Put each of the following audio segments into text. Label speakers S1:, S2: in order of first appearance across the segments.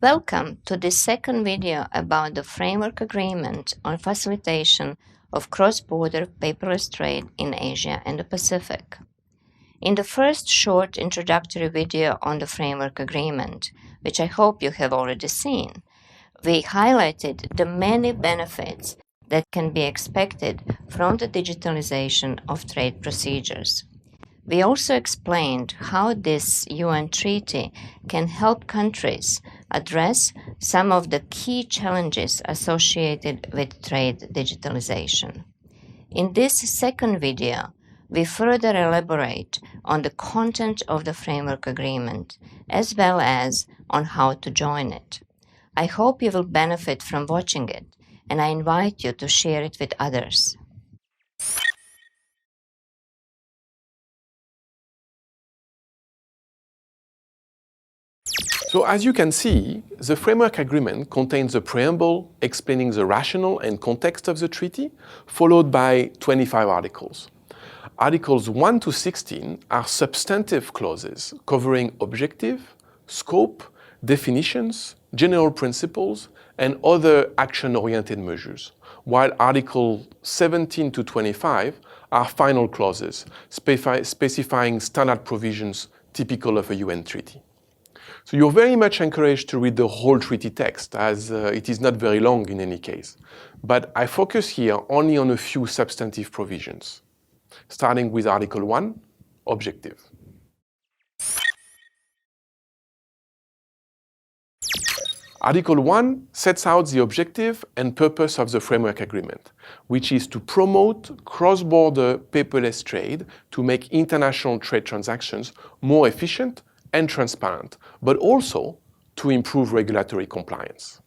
S1: Welcome to this second video about the Framework Agreement on Facilitation of Cross-Border Paperless Trade in Asia and the Pacific. In the first short introductory video on the Framework Agreement, which I hope you have already seen, we highlighted the many benefits that can be expected from the digitalization of trade procedures. We also explained how this UN treaty can help countries address some of the key challenges associated with trade digitalization. In this second video, we further elaborate on the content of the Framework Agreement, as well as on how to join it. I hope you will benefit from watching it, and I invite you to share it with others.
S2: So as you can see, the Framework Agreement contains a preamble explaining the rationale and context of the treaty, followed by 25 articles. Articles 1 to 16 are substantive clauses covering objective, scope, definitions, general principles, and other action-oriented measures, while Articles 17 to 25 are final clauses specifying standard provisions typical of a UN treaty. So you're very much encouraged to read the whole treaty text, as it is not very long in any case. But I focus here only on a few substantive provisions, starting with Article 1, Objective. Article 1 sets out the objective and purpose of the Framework Agreement, which is to promote cross-border paperless trade to make international trade transactions more efficient and transparent, but also to improve regulatory compliance.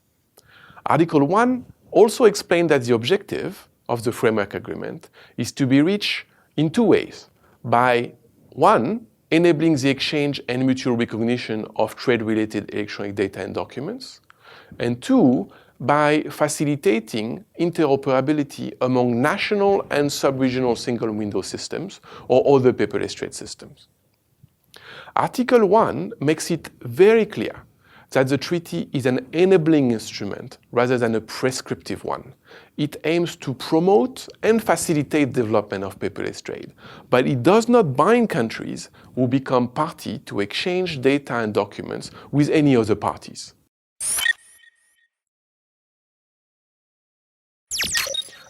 S2: Article 1 also explained that the objective of the Framework Agreement is to be reached in two ways. By 1, enabling the exchange and mutual recognition of trade-related electronic data and documents, and 2, by facilitating interoperability among national and sub-regional single-window systems or other paperless trade systems. Article 1 makes it very clear that the treaty is an enabling instrument rather than a prescriptive one. It aims to promote and facilitate development of paperless trade, but it does not bind countries who become party to exchange data and documents with any other parties.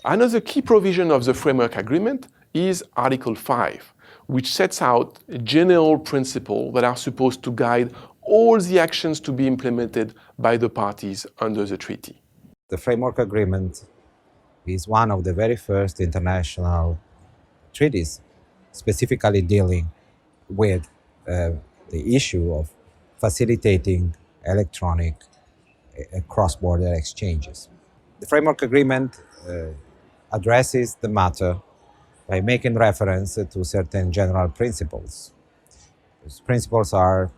S2: Another key provision of the Framework Agreement is Article 5, which sets out general principles that are supposed to guide all the actions to be implemented by the parties under the treaty.
S3: The Framework Agreement is one of the very first international treaties specifically dealing with the issue of facilitating electronic cross-border exchanges. The Framework Agreement addresses the matter by making reference to certain general principles. Those principles are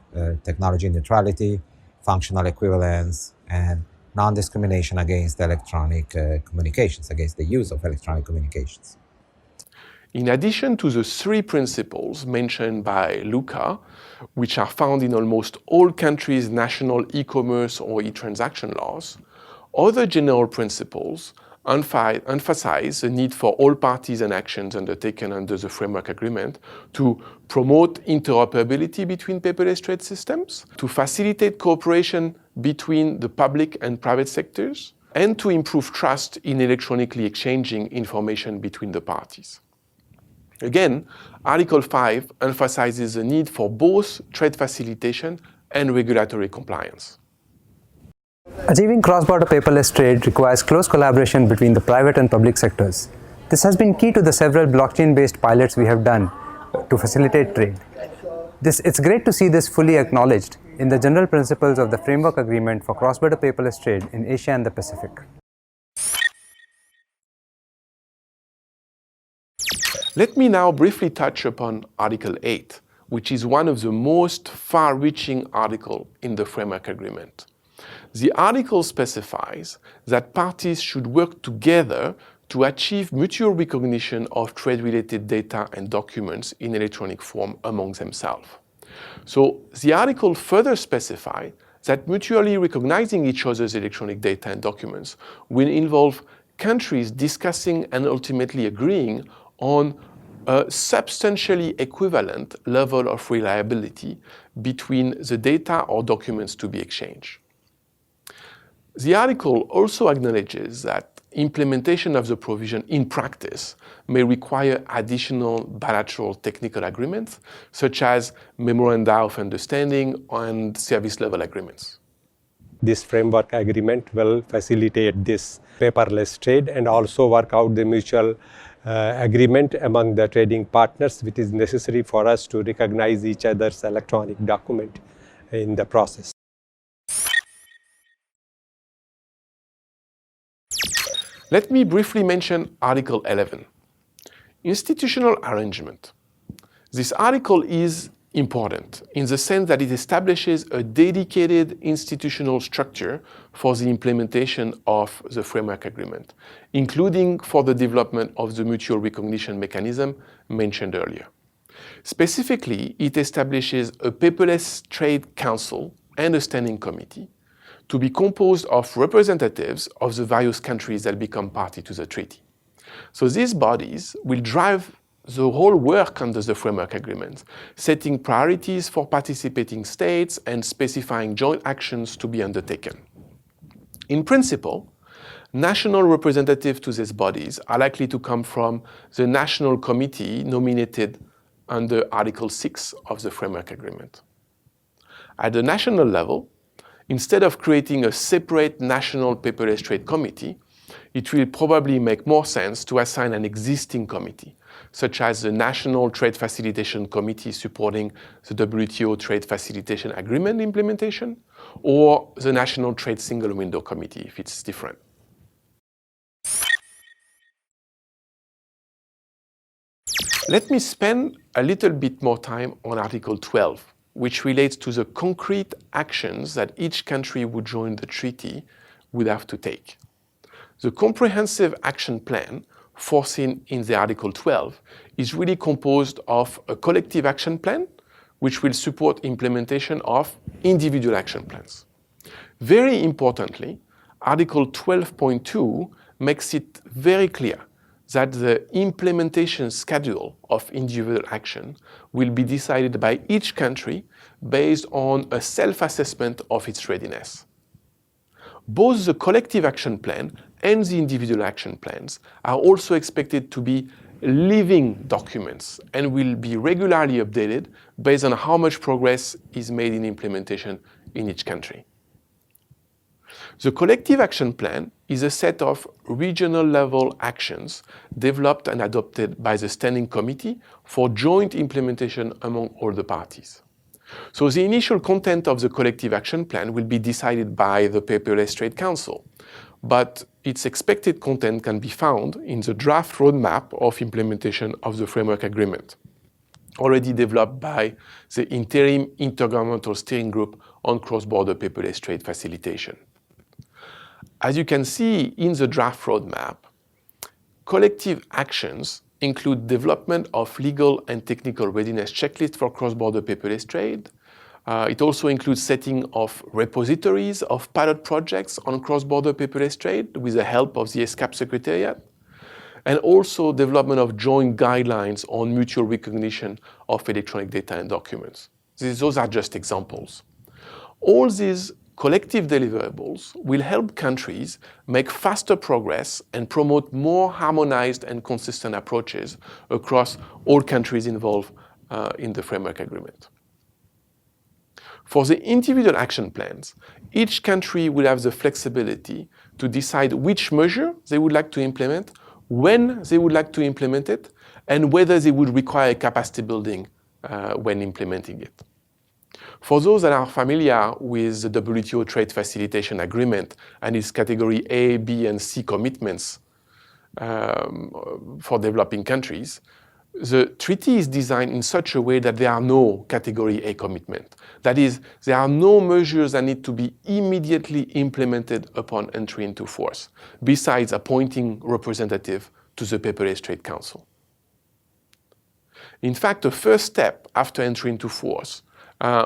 S3: technology neutrality, functional equivalence, and non-discrimination against electronic communications, against the use of electronic communications.
S2: In addition to the three principles mentioned by Luca, which are found in almost all countries' national e-commerce or e-transaction laws, other general principles emphasize the need for all parties and actions undertaken under the Framework Agreement to promote interoperability between paperless trade systems, to facilitate cooperation between the public and private sectors, and to improve trust in electronically exchanging information between the parties. Again, Article 5 emphasizes the need for both trade facilitation and regulatory compliance.
S4: Achieving cross-border paperless trade requires close collaboration between the private and public sectors. This has been key to the several blockchain-based pilots we have done to facilitate trade. It's great to see this fully acknowledged in the general principles of the Framework Agreement for Cross-Border Paperless Trade in Asia and the Pacific.
S2: Let me now briefly touch upon Article 8, which is one of the most far-reaching articles in the Framework Agreement. The article specifies that parties should work together to achieve mutual recognition of trade-related data and documents in electronic form among themselves. So the article further specifies that mutually recognizing each other's electronic data and documents will involve countries discussing and ultimately agreeing on a substantially equivalent level of reliability between the data or documents to be exchanged. The article also acknowledges that implementation of the provision in practice may require additional bilateral technical agreements, such as memoranda of understanding and service level agreements.
S5: This framework agreement will facilitate this paperless trade and also work out the mutual agreement among the trading partners, which is necessary for us to recognize each other's electronic document in the process.
S2: Let me briefly mention Article 11, Institutional Arrangement. This article is important in the sense that it establishes a dedicated institutional structure for the implementation of the framework agreement, including for the development of the mutual recognition mechanism mentioned earlier. Specifically, it establishes a paperless trade council and a standing committee to be composed of representatives of the various countries that become party to the treaty. So these bodies will drive the whole work under the framework agreement, setting priorities for participating states and specifying joint actions to be undertaken. In principle, national representatives to these bodies are likely to come from the national committee nominated under Article 6 of the framework agreement. At the national level, instead of creating a separate national paperless trade committee, it will probably make more sense to assign an existing committee, such as the National Trade Facilitation Committee supporting the WTO Trade Facilitation Agreement implementation, or the National Trade Single Window Committee if it's different. Let me spend a little bit more time on Article 12, which relates to the concrete actions that each country who join the treaty would have to take. The comprehensive action plan foreseen in the Article 12 is really composed of a collective action plan, which will support implementation of individual action plans. Very importantly, Article 12.2 makes it very clear that the implementation schedule of individual action will be decided by each country based on a self-assessment of its readiness. Both the collective action plan and the individual action plans are also expected to be living documents and will be regularly updated based on how much progress is made in implementation in each country. The collective action plan is a set of regional level actions developed and adopted by the Standing Committee for joint implementation among all the parties. So the initial content of the collective action plan will be decided by the Paperless Trade Council, but its expected content can be found in the draft roadmap of implementation of the framework agreement, already developed by the Interim Intergovernmental Steering Group on Cross-Border Paperless Trade Facilitation. As you can see in the draft roadmap, collective actions include development of legal and technical readiness checklists for cross-border paperless trade. It also includes setting of repositories of pilot projects on cross-border paperless trade with the help of the ESCAP Secretariat, and also development of joint guidelines on mutual recognition of electronic data and documents. Those are just examples. All these collective deliverables will help countries make faster progress and promote more harmonized and consistent approaches across all countries involved in the framework agreement. For the individual action plans, each country will have the flexibility to decide which measure they would like to implement, when they would like to implement it, and whether they would require capacity building when implementing it. For those that are familiar with the WTO Trade Facilitation Agreement and its category A, B, and C commitments for developing countries, the treaty is designed in such a way that there are no category A commitment. That is, there are no measures that need to be immediately implemented upon entry into force, besides appointing representative to the Paperless Trade Council. In fact, the first step after entry into force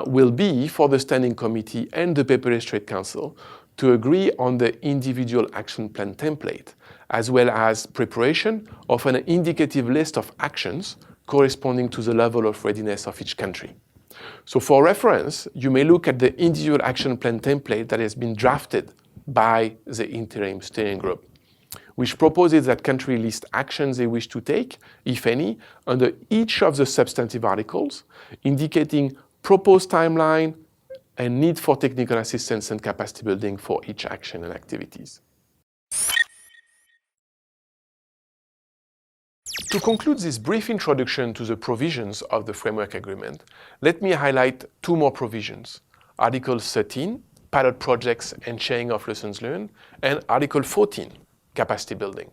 S2: will be for the Standing Committee and the Paperless Trade Council to agree on the individual action plan template, as well as preparation of an indicative list of actions corresponding to the level of readiness of each country. So for reference, you may look at the individual action plan template that has been drafted by the interim steering group, which proposes that countries list actions they wish to take, if any, under each of the substantive articles, indicating proposed timeline and need for technical assistance and capacity building for each action and activities. To conclude this brief introduction to the provisions of the Framework Agreement, let me highlight two more provisions. Article 13, pilot projects and sharing of lessons learned, and Article 14, capacity building.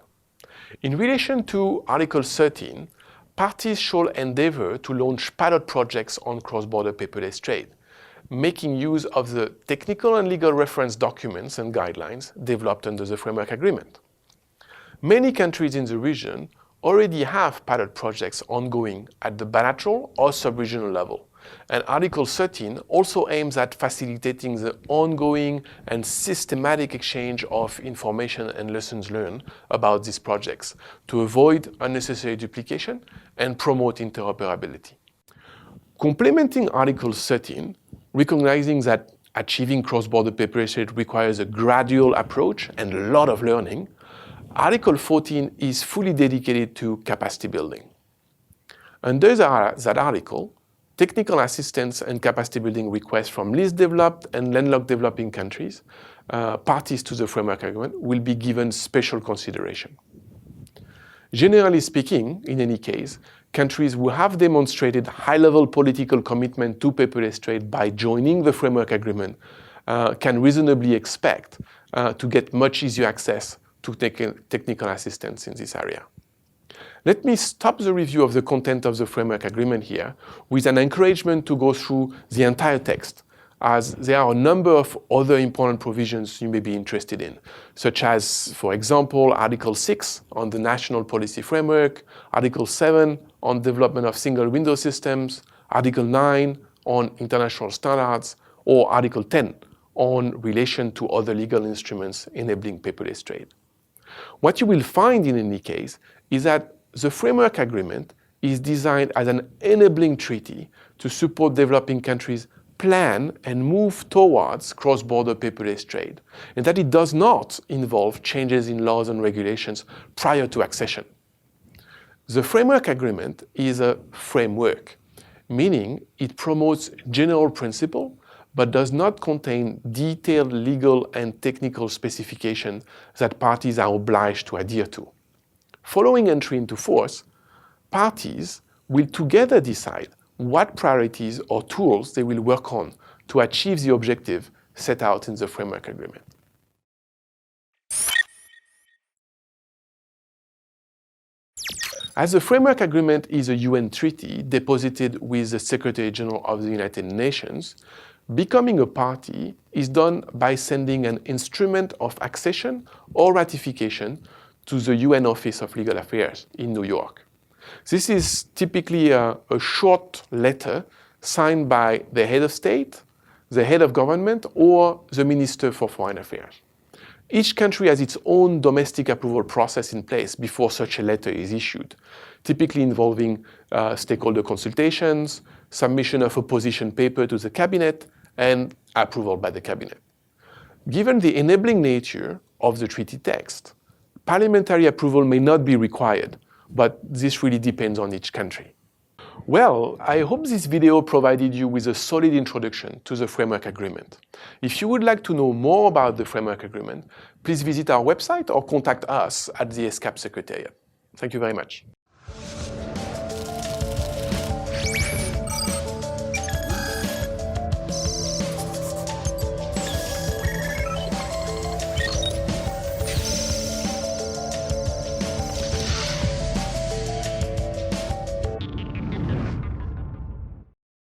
S2: In relation to Article 13, parties shall endeavor to launch pilot projects on cross-border paperless trade, making use of the technical and legal reference documents and guidelines developed under the Framework Agreement. Many countries in the region already have pilot projects ongoing at the bilateral or sub-regional level. And Article 13 also aims at facilitating the ongoing and systematic exchange of information and lessons learned about these projects to avoid unnecessary duplication and promote interoperability. Complementing Article 13, recognizing that achieving cross-border paperless trade requires a gradual approach and a lot of learning, Article 14 is fully dedicated to capacity building. Under that article, technical assistance and capacity building requests from least developed and landlocked developing countries, parties to the Framework Agreement, will be given special consideration. Generally speaking, in any case, countries who have demonstrated high-level political commitment to paperless trade by joining the Framework Agreement can reasonably expect to get much easier access to technical assistance in this area. Let me stop the review of the content of the Framework Agreement here with an encouragement to go through the entire text, as there are a number of other important provisions you may be interested in, such as, for example, Article 6 on the national policy framework, Article 7 on development of single window systems, Article 9 on international standards, or Article 10 on relation to other legal instruments enabling paperless trade. What you will find in any case is that the Framework Agreement is designed as an enabling treaty to support developing countries plan and move towards cross-border paperless trade, and that it does not involve changes in laws and regulations prior to accession. The Framework Agreement is a framework, meaning it promotes general principles but does not contain detailed legal and technical specifications that parties are obliged to adhere to. Following entry into force, parties will together decide what priorities or tools they will work on to achieve the objective set out in the Framework Agreement. As the Framework Agreement is a UN treaty deposited with the Secretary General of the United Nations, becoming a party is done by sending an instrument of accession or ratification to the UN Office of Legal Affairs in New York. This is typically a short letter signed by the head of state, the head of government, or the Minister for Foreign Affairs. Each country has its own domestic approval process in place before such a letter is issued, typically involving stakeholder consultations, submission of a position paper to the cabinet, and approval by the cabinet. Given the enabling nature of the treaty text, parliamentary approval may not be required, but this really depends on each country. Well, I hope this video provided you with a solid introduction to the Framework Agreement. If you would like to know more about the Framework Agreement, please visit our website or contact us at the ESCAP Secretariat. Thank you very much.